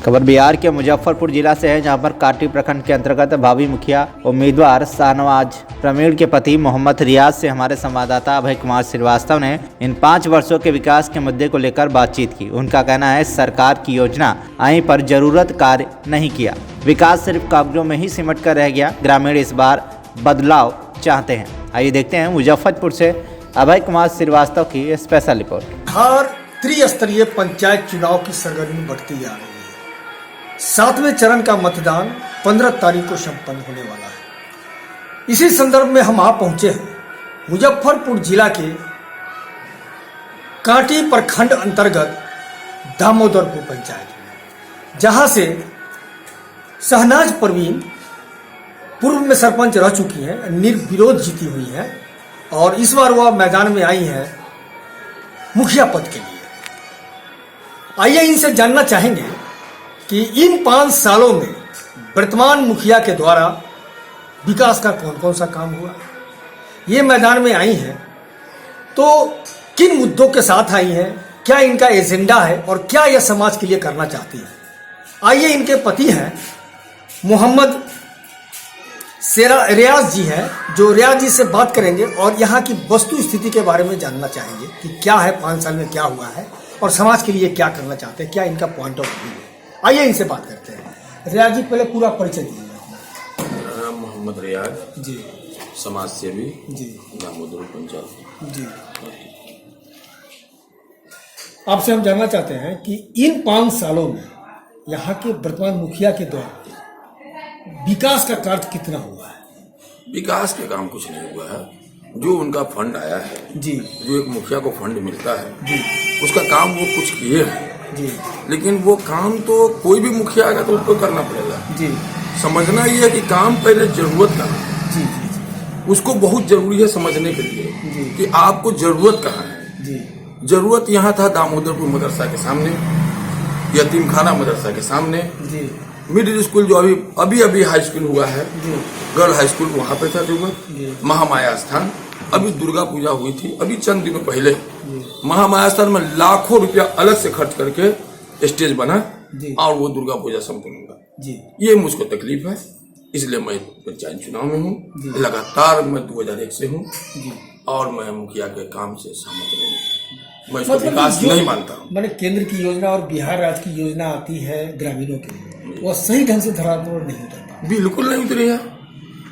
खबर बिहार के मुजफ्फरपुर जिला से है, जहां पर काटी प्रखंड के अंतर्गत भावी मुखिया उम्मीदवार शाहनवाज प्रवीण के पति मोहम्मद रियाज से हमारे संवाददाता अभय कुमार श्रीवास्तव ने इन 5 वर्षों के विकास के मुद्दे को लेकर बातचीत की। उनका कहना है, सरकार की योजना आई पर जरूरत कार्य नहीं किया, विकास सिर्फ कागजों में ही सिमट कर रह गया। ग्रामीण इस बार बदलाव चाहते हैं। आइए देखते हैं मुजफ्फरपुर से अभय कुमार श्रीवास्तव की स्पेशल रिपोर्ट। हर त्रिस्तरीय पंचायत चुनाव की सरगर्मी बढ़ती जा रही है। 7वें चरण का मतदान 15 तारीख को संपन्न होने वाला है। इसी संदर्भ में हम आप पहुंचे हैं मुजफ्फरपुर जिला के कांटी प्रखंड अंतर्गत दामोदरपुर पंचायत में, जहां से शहनाज प्रवीण पूर्व में सरपंच रह चुकी हैं, निर्विरोध जीती हुई हैं और इस बार वह मैदान में आई हैं मुखिया पद के लिए। आइए इनसे जानना चाहेंगे कि इन 5 सालों में वर्तमान मुखिया के द्वारा विकास का कौन कौन सा काम हुआ, ये मैदान में आई हैं तो किन मुद्दों के साथ आई हैं, क्या इनका एजेंडा है और क्या यह समाज के लिए करना चाहती है। आइए इनके पति हैं मोहम्मद रियाज जी हैं, जो रियाज जी से बात करेंगे और यहाँ की वस्तु स्थिति के बारे में जानना चाहेंगे कि क्या है 5 साल में क्या हुआ है और समाज के लिए क्या करना चाहते हैं, क्या इनका पॉइंट ऑफ व्यू है। आइए इनसे बात करते हैं। रियाज जी, पहले पूरा परिचय दीजिए। मेरा नाम मोहम्मद रियाज जी, समाज सेवी जी, दामोदर पंचायत जी। आपसे हम जानना चाहते हैं कि इन 5 सालों में यहाँ के वर्तमान मुखिया के द्वारा विकास का कार्य कितना हुआ है। विकास के काम कुछ नहीं हुआ है। जो उनका फंड आया है जी, जो एक मुखिया को फंड मिलता है जी, उसका काम वो कुछ किए हैं जी, लेकिन वो काम तो कोई भी मुखिया आएगा तो उसको करना पड़ेगा। जी, समझना ये है कि काम पहले जरूरत का है। जी, जी, उसको बहुत जरूरी है समझने के लिए जी, कि आपको जरूरत कहाँ है। जी, जरूरत यहाँ था दामोदरपुर मदरसा के सामने, यतीम खाना मदरसा के सामने, जी, मिडिल स्कूल जो अभी हाई स्कूल हुआ है, जी, गर्ल हाई स्कूल वहाँ पे था जी, जरूरत। महामाया स्थान, अभी दुर्गा पूजा हुई थी अभी चंद दिनों पहले, महामाया स्थान में लाखों रुपया अलग से खर्च करके स्टेज बना जी, और वो दुर्गा पूजा संपन्न हुआ। जी, ये मुझको तकलीफ है, इसलिए मैं पंचायत चुनाव में हूँ। लगातार मैं 2001 से हूँ जी। और मैं मुखिया के काम से सहमत नहीं हूँ। मैं इसको मतलब विकास नहीं मानता हूँ। मैंने केंद्र की योजना और बिहार राज्य की योजना आती है ग्रामीणों के लिए, वह सही ढंग से धरातल पर नहीं उतरता। बिल्कुल नहीं उतरी है।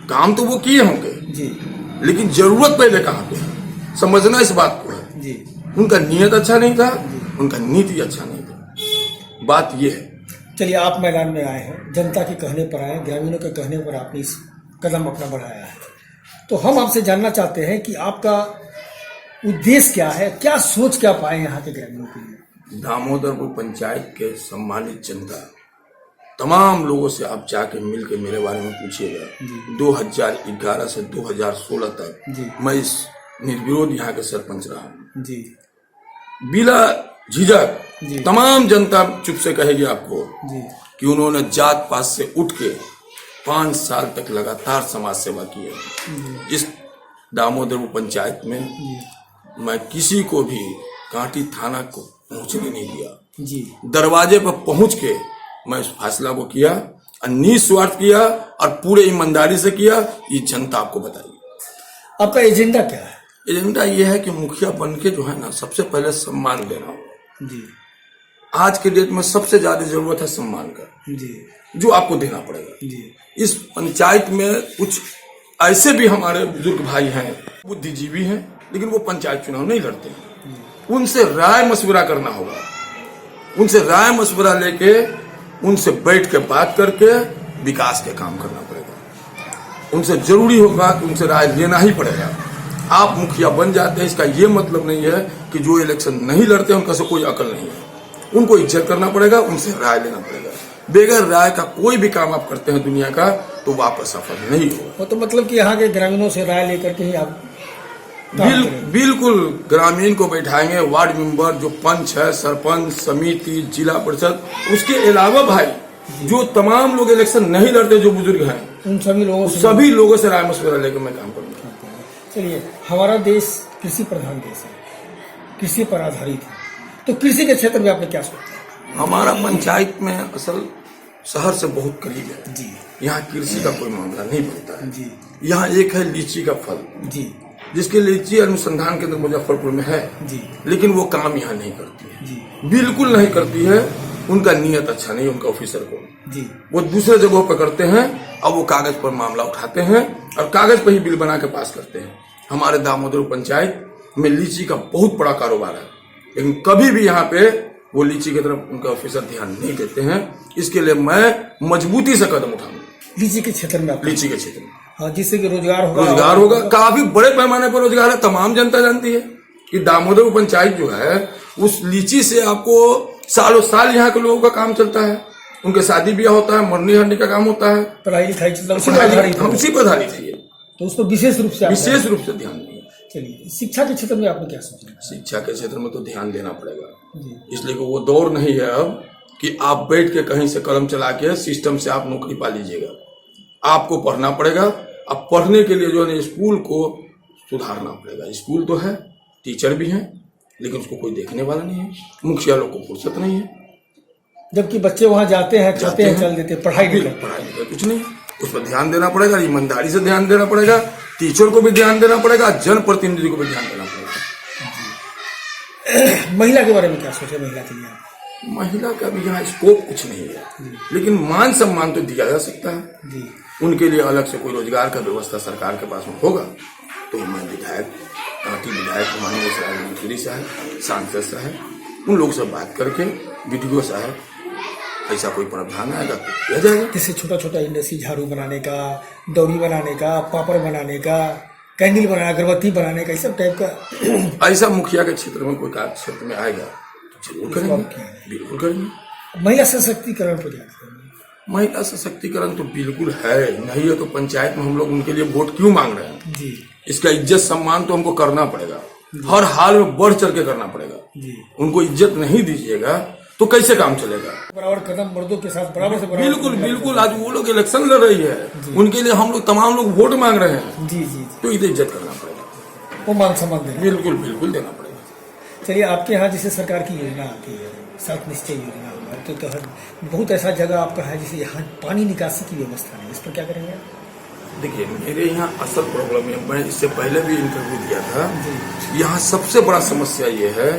काम तो वो किए होंगे जी, लेकिन जरूरत पहले कहाँ पे है, समझना इस बात को है। जी। उनका नियत अच्छा नहीं था, उनका नीति अच्छा नहीं था। बात ये है। चलिए, आप मैदान में आए हैं, जनता के कहने पर आए, ग्रामीणों के कहने पर आपने इस कदम अपना बढ़ाया है, तो हम आपसे जानना चाहते हैं कि आपका उद्देश्य क्या है, क्या सोच क्या पाए यहाँ के ग्रामीणों के लिए। दामोदरपुर पंचायत के सम्मानित जनता, तमाम लोगों से आप जाके मिल के मेरे बारे में पूछिएगा। 2011 से 2016 तक मैं इस निर्विरोध यहाँ के सरपंच रहा हूँ। जी, बिना झिझक तमाम जनता चुप से कहेगी आपको जी, कि उन्होंने जात पात से उठ के 5 साल तक लगातार समाज सेवा की है। इस दामोदरपुर पंचायत में मैं किसी को भी कांटी थाना को पहुंचने नहीं दिया। जी, दरवाजे पर पहुंच के मैं इस फैसला को किया और निस्वार्थ किया और पूरे ईमानदारी से किया। ये जनता आपको बताइए। आपका एजेंडा क्या है। एजेंडा ये है कि मुखिया बन के जो है ना, सबसे पहले सम्मान देना होगा। जी, आज के डेट में सबसे ज्यादा जरूरत है सम्मान का, जी, जो आपको देना पड़ेगा। जी, इस पंचायत में कुछ ऐसे भी हमारे बुजुर्ग भाई हैं, बुद्धिजीवी हैं, लेकिन वो पंचायत चुनाव नहीं लड़ते हैं। उनसे राय मशवरा करना होगा। उनसे राय मशवरा लेके उनसे बैठ के बात करके विकास के काम करना पड़ेगा। उनसे जरूरी होगा कि उनसे राय लेना ही पड़ेगा। आप मुखिया बन जाते हैं, इसका ये मतलब नहीं है कि जो इलेक्शन नहीं लड़ते उनका से कोई अकल नहीं है। उनको इज्जत करना पड़ेगा, उनसे राय लेना पड़ेगा। बगैर राय का कोई भी काम आप करते हैं दुनिया का तो वो आपका सफल नहीं होगा। वो तो मतलब कि यहाँ के ग्रामीणों से राय लेकर के ही आप बिल्कुल ग्रामीण को बैठाएंगे, वार्ड मेंबर, जो पंच है, सरपंच, समिति, जिला परिषद, उसके अलावा भाई जो तमाम लोग इलेक्शन नहीं लड़ते, जो बुजुर्ग हैं, उन सभी लोगों से राय मशवरा लेकर मैं काम करूंगा। चलिए, हमारा देश कृषि प्रधान देश है, कृषि पर आधारित है, तो कृषि के क्षेत्र में आपने क्या सोचा। हमारा पंचायत में असल शहर से बहुत करीब है जी यहाँ कृषि का कोई मामला नहीं बनता है जी यहाँ एक है लीची का फल जी जिसके लीची अनुसंधान केंद्र मुजफ्फरपुर में है जी लेकिन वो काम यहाँ नहीं करती है जी बिल्कुल नहीं करती है उनका नियत अच्छा नहीं उनका ऑफिसर को जी वो दूसरे जगहों पर करते हैं और वो कागज पर मामला उठाते हैं और कागज पर ही बिल बना के पास करते हैं हमारे दामोदर पंचायत में लीची का बहुत बड़ा कारोबार है लेकिन कभी भी यहाँ पे वो लीची की तरफ उनके ऑफिसर ध्यान नहीं देते हैं इसके लिए मैं मजबूती से कदम उठाऊंगा लीची के क्षेत्र में आप लीची के क्षेत्र में हाँ, जिससे कि रोजगार होगा काफी बड़े पैमाने पर रोजगार है तमाम जनता जानती है कि दामोदर पंचायत जो है उस लीची से आपको सालों साल यहाँ के लोगों का काम चलता है उनके शादी ब्याह होता है मरनी हरनी का काम होता है पढ़ाई लिखाई उसी पर आधारित है। उसी पर आधारित है ये तो उस पर विशेष रूप से ध्यान नहीं है चलिए शिक्षा के क्षेत्र में आपने क्या सोचा शिक्षा के क्षेत्र में तो ध्यान देना पड़ेगा जी इसलिए कि वो दौर नहीं है अब कि आप बैठ के कहीं से कलम चला के सिस्टम से आप नौकरी पा लीजिएगा आपको पढ़ना पड़ेगा अब पढ़ने के लिए जो है स्कूल को सुधारना पड़ेगा स्कूल तो है टीचर भी हैं लेकिन उसको कोई देखने वाला नहीं है मुखिया लोग को फुर्सत नहीं है जबकि बच्चे वहां जाते हैं खाते हैं चल देते पढ़ाई नहीं करते पढ़ाई लिखाई कुछ नहीं उस पर ध्यान देना पड़ेगा ईमानदारी से ध्यान देना पड़ेगा टीचर को भी ध्यान देना पड़ेगा जनप्रतिनिधि को भी ध्यान देना पड़ेगा महिला के बारे में क्या सोचे महिला के लिए महिला का भी यहाँ स्कोप कुछ नहीं है लेकिन मान सम्मान तो दिया जा सकता है जी उनके लिए अलग से कोई रोजगार का व्यवस्था सरकार के पास में होगा तो मैं विधायक पार्टी विधायक माननीय मंत्री साहब सांसद साहब उन लोग से बात करके वीडियो साहब ऐसा कोई प्रावधान आएगा तो किया जाएगा जैसे छोटा छोटा इंडस्ट्री झाड़ू बनाने का दौरी बनाने का पापड़ बनाने का कैंडल बनाना अगरबत्ती बनाने का इस सब टाइप का ऐसा मुखिया के क्षेत्र में कोई कार्य क्षेत्र में आएगा तो जरूर करेंगे बिल्कुल करेंगे महिला सशक्तिकरण पर जाते हैं महिला सशक्तिकरण तो बिल्कुल है नहीं है तो पंचायत में हम लोग उनके लिए वोट क्यों मांग रहे हैं जी इसका इज्जत सम्मान तो हमको करना पड़ेगा हर हाल में बढ़ चढ़ के करना पड़ेगा जी उनको इज्जत नहीं दीजिएगा तो कैसे काम चलेगा बराबर कदम मर्दों के साथ बराबर से बराबर बिल्कुल बिल्कुल आज वो लोग इलेक्शन लड़ रही है उनके लिए हम लोग तमाम लोग वोट मांग रहे हैं जी जी तो इधर इज्जत करना पड़ेगा वो मान सम्मान देना बिल्कुल बिल्कुल देना पड़ेगा चलिए आपके यहाँ जैसे सरकार की योजना आती है सात निश्चय योजना तो तहत बहुत ऐसा जगह आपका है जैसे यहाँ पानी निकासी की व्यवस्था नहीं इस पर क्या करेंगे देखिए मेरे यहाँ असल प्रॉब्लम है मैं इससे पहले भी इंटरव्यू दिया था जी यहाँ सबसे बड़ा समस्या ये है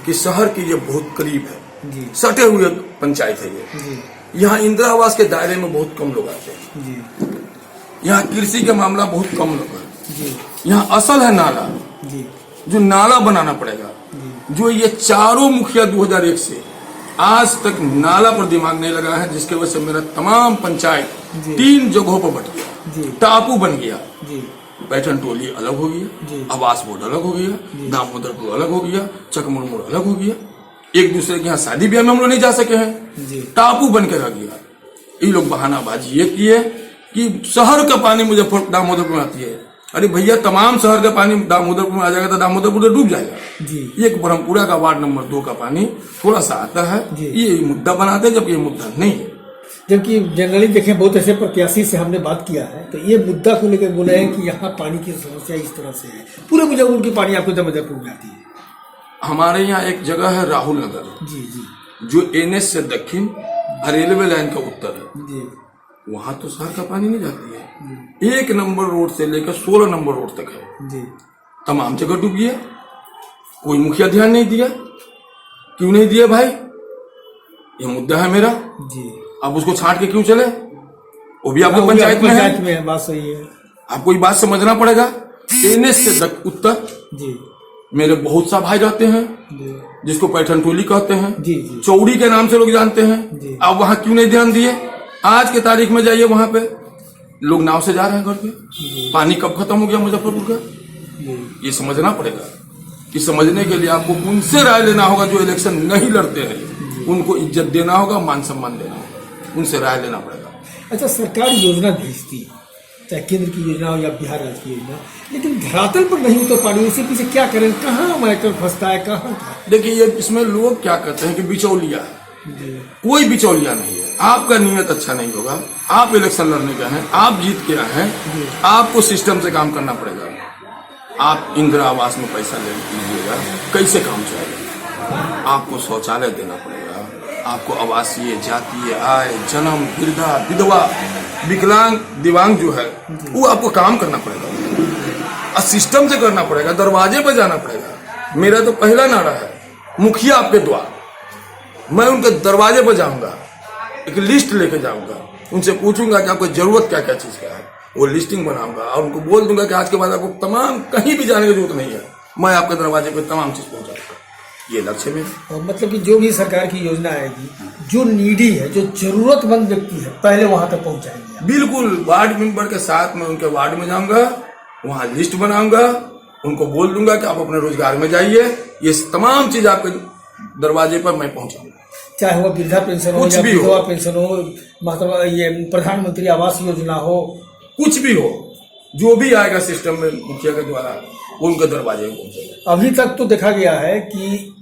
कि शहर के ये बहुत करीब है जी सटे हुए पंचायत है ये जी यहाँ इंदिरा आवास के दायरे में बहुत कम लोग आते हैं जी यहाँ कृषि का मामला बहुत कम लोग है जी यहाँ असल है नाला जी जो नाला बनाना पड़ेगा जो ये चारों मुखिया 2001 से आज तक नाला पर दिमाग नहीं लगा है जिसके वजह से मेरा तमाम पंचायत जी। 3 जगहों पर बट गया जी टापू बन गया जी पैठन टोली अलग हो जी। गया आवास बोर्ड अलग हो गया दामोदरपुर अलग हो गया चकमुड़मुड़ अलग हो गया एक दूसरे के यहाँ शादी ब्याह में हम लोग नहीं जा सके हैं जी टापू बन के रह गया ये लोग बहानाबाजी ये किए कि शहर का पानी मुजफ्फर दामोदरपुर में आती है अरे भैया तमाम शहर का पानी दामोदरपुर में आ जाएगा तो दामोदरपुर तो डूब जाएगा जी एक ब्रह्मपुरा का वार्ड नंबर 2 का पानी थोड़ा सा आता है जी। ये मुद्दा बनाते हैं जबकि ये मुद्दा नहीं है जबकि जनरली देखें बहुत ऐसे प्रत्याशी से हमने बात किया है तो ये मुद्दा को लेकर बोले हैं कि यहाँ पानी की समस्या इस तरह से है पूरे मुजफ्फरपुर की पानी आपको मुजफ्फरपुर में आती है हमारे यहाँ एक जगह है राहुल नगर जी जी जो NS से दक्षिण रेलवे लाइन का उत्तर है जी वहां तो शहर का पानी नहीं जाती है 1 नंबर रोड से लेकर 16 नंबर रोड तक है जी तमाम जगह डूब गया कोई मुखिया ध्यान नहीं दिया क्यों नहीं दिया भाई ये मुद्दा है मेरा जी आप उसको छांट के क्यों चले वो भी आपको पंचायत में है बात सही है आपको ये बात समझना पड़ेगा NS से उत्तर जी मेरे बहुत सा भाई रहते हैं जी जिसको पैठन टोली कहते हैं जी जी चौड़ी के नाम से लोग जानते जी। हैं आप वहां क्यों नहीं ध्यान दिए आज के तारीख में जाइए वहां पे लोग नाव से जा रहे हैं घर पे पानी कब खत्म हो गया मुजफ्फरपुर का जी ये समझना पड़ेगा कि समझने के लिए आपको उनसे राय लेना होगा जो इलेक्शन नहीं लड़ते हैं उनको इज्जत देना होगा मान सम्मान देना होगा उनसे राय लेना पड़ेगा अच्छा सरकार योजना भेजती है चाहे केंद्र की योजना हो या बिहार राज्य की योजना लेकिन धरातल पर नहीं उतर पा रही इसके पीछे क्या करें कहाँ मैटर फंसता है कहाँ देखिए ये इसमें लोग क्या कहते हैं कि बिचौलिया है कोई बिचौलिया नहीं है आपका नियत अच्छा नहीं होगा आप इलेक्शन लड़ने गए हैं आप जीत के आए हैं आपको सिस्टम से काम करना पड़ेगा आप इंदिरा आवास में पैसा ले लीजिएगा कैसे काम चलेगा आपको शौचालय देना पड़ेगा आपको आवासीय, जातीय, आय, जन्म, वृद्धा, विधवा, विकलांग, दिव्यांग जो है वो आपको काम करना पड़ेगा और सिस्टम से करना पड़ेगा, दरवाजे पर जाना पड़ेगा। मेरा तो पहला नारा है, मुखिया आपके द्वार। मैं उनके दरवाजे पर जाऊंगा, एक लिस्ट लेके जाऊंगा, उनसे पूछूंगा कि आपको जरूरत क्या क्या चीज का है, वो लिस्टिंग बनाऊंगा और उनको बोल दूंगा कि आज के बाद आपको तमाम कहीं भी जाने की जरूरत नहीं है, मैं आपके दरवाजे पे तमाम चीज पहुंचाऊंगा। ये लक्ष्य मेरा। मतलब कि जो भी सरकार की योजना आएगी, जो नीडी है, जो जरूरतमंद व्यक्ति है, पहले वहां तक पहुंचाएंगे। बिल्कुल, वार्ड मेंबर के साथ मैं उनके वार्ड में जाऊंगा, वहां लिस्ट बनाऊंगा, उनको बोल दूंगा कि आप अपने रोजगार में जाइए, ये तमाम चीज आपके दरवाजे पर मैं पहुंचाऊंगा। चाहे वो वृद्धा पेंशन हो कुछ या भी हो। विधवा पेंशन हो, मतलब ये प्रधानमंत्री आवास योजना हो, कुछ भी हो, जो भी आएगा सिस्टम में मुखिया के द्वारा वो उनके दरवाजे में पहुंचेगा। अभी तक तो देखा गया है कि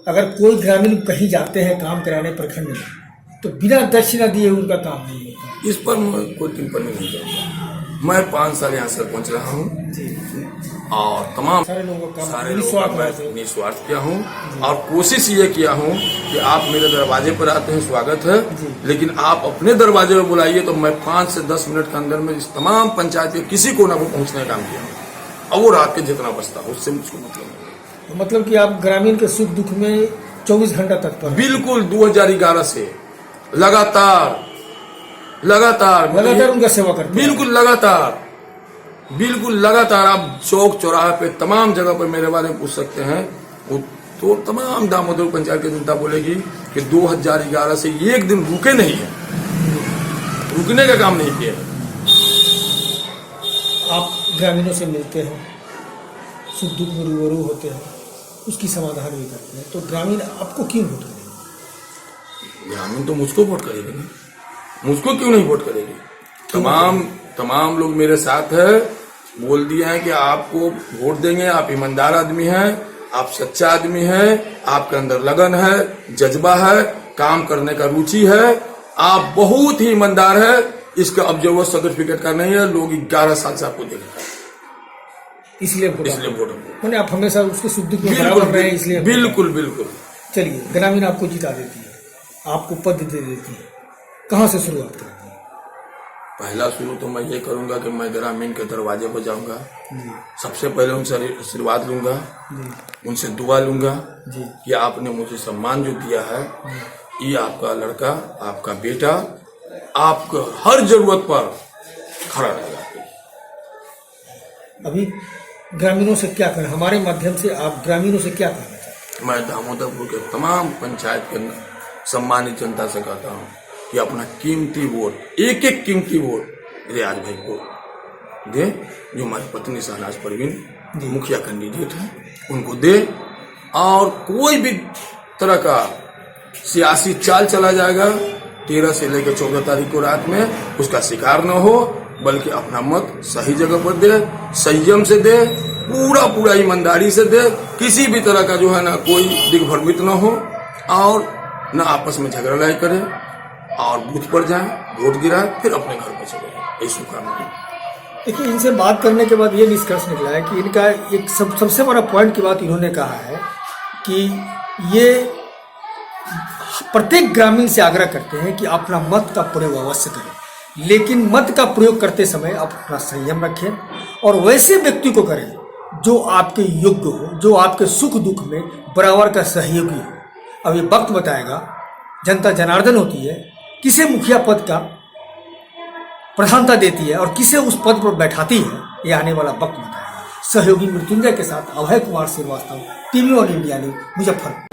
अगर कोई ग्रामीण कहीं जाते हैं काम कराने प्रखंड में, तो बिना दक्षिणा दिए उनका काम नहीं होता। इस पर मैं कोई टिप्पणी नहीं करूंगा। मैं 5 साल यहाँ सरपंच रहा हूँ और तमाम सारे लोगों का सारे लोगों का मैं निस्वार्थ किया हूँ और कोशिश ये किया हूँ कि आप मेरे दरवाजे पर आते हैं, स्वागत है, लेकिन आप अपने दरवाजे पर बुलाइए तो मैं 5 से 10 मिनट के अंदर में इस तमाम पंचायत के किसी कोना को पहुँचने का काम किया हूँ और वो रात के जितना बचता है उससे मुझको मतलब नहीं। मतलब कि आप ग्रामीण के सुख दुख में 24 घंटा तत्पर हैं। बिल्कुल 2011 से लगातार उनका सेवा करते हैं। बिल्कुल लगातार आप चौक चौराहे पे तमाम जगह पर मेरे बारे में पूछ सकते हैं। वो तो तमाम दामोदर पंचायत की जनता बोलेगी कि 2011 से एक दिन रुके नहीं है, रुकने का काम नहीं किया। आप ग्रामीणों से मिलते हैं, सुख दुख में रूबरू होते हैं, उसकी समाधान भी करते हैं, तो ग्रामीण आपको क्यों वोट करेंगे? ग्रामीण तो मुझको वोट करेगी ना, मुझको क्यों नहीं वोट करेगी? तमाम लोग मेरे साथ है, बोल दिए हैं कि आपको वोट देंगे, आप ईमानदार आदमी हैं, आप सच्चा आदमी हैं, आपके अंदर लगन है, जज्बा है, काम करने का रुचि है, आप बहुत ही ईमानदार है। इसका अब जरूरत सर्टिफिकेट का नहीं है, लोग 11 साल से आपको देख रहे हैं, इसलिए वोट मैंने आप हमेशा उसके सुख दुख में बराबर रहे हैं, इसलिए बिल्कुल। चलिए, ग्रामीण आपको जिता देती है, आपको पद दे देती है, कहाँ से शुरुआत करेंगे? पहला शुरू तो मैं ये करूंगा कि मैं ग्रामीण के दरवाजे पर जाऊंगा, सबसे पहले उनसे आशीर्वाद लूंगा, उनसे दुआ लूंगा कि आपने मुझे सम्मान जो दिया है, ये आपका लड़का, आपका बेटा आपको हर जरूरत पर खड़ा रहेगा। अभी ग्रामीणों से क्या करें, हमारे माध्यम से आप ग्रामीणों से क्या कहना चाहते हैं? मैं दामोदरपुर के तमाम पंचायत के सम्मानित जनता से कहता हूँ कि अपना कीमती वोट, एक कीमती वोट रियाज भाई को दे, जो हमारी पत्नी शहनाज परवीन मुखिया कैंडिडेट है, उनको दे। और कोई भी तरह का सियासी चाल चला जाएगा 13 से लेकर 14 तारीख को रात में, उसका शिकार न हो, बल्कि अपना मत सही जगह पर दे, संयम से दे, पूरा ईमानदारी से दे, किसी भी तरह का जो है ना कोई दिग्भ्रमित न हो और न आपस में झगड़ा लड़ाई करे और बूथ पर जाए, वोट गिराए, फिर अपने घर पर चले जाए। यही शुभकामनाएं। देखिए, इनसे बात करने के बाद ये निष्कर्ष निकला है कि इनका एक सबसे बड़ा पॉइंट की बात इन्होंने कहा है कि ये प्रत्येक ग्रामीण से आग्रह करते हैं कि अपना मत का प्रयोग अवश्य करें, लेकिन मत का प्रयोग करते समय आप अपना संयम रखें और वैसे व्यक्ति को करें जो आपके योग्य हो, जो आपके सुख दुख में बराबर का सहयोगी हो। अब ये वक्त बताएगा, जनता जनार्दन होती है, किसे मुखिया पद का प्रधानता देती है और किसे उस पद पर बैठाती है, ये आने वाला वक्त बताएगा। सहयोगी मृत्युंजय के साथ Abhay Kumar Shrivastava, TV one India news, Muzaffarpur.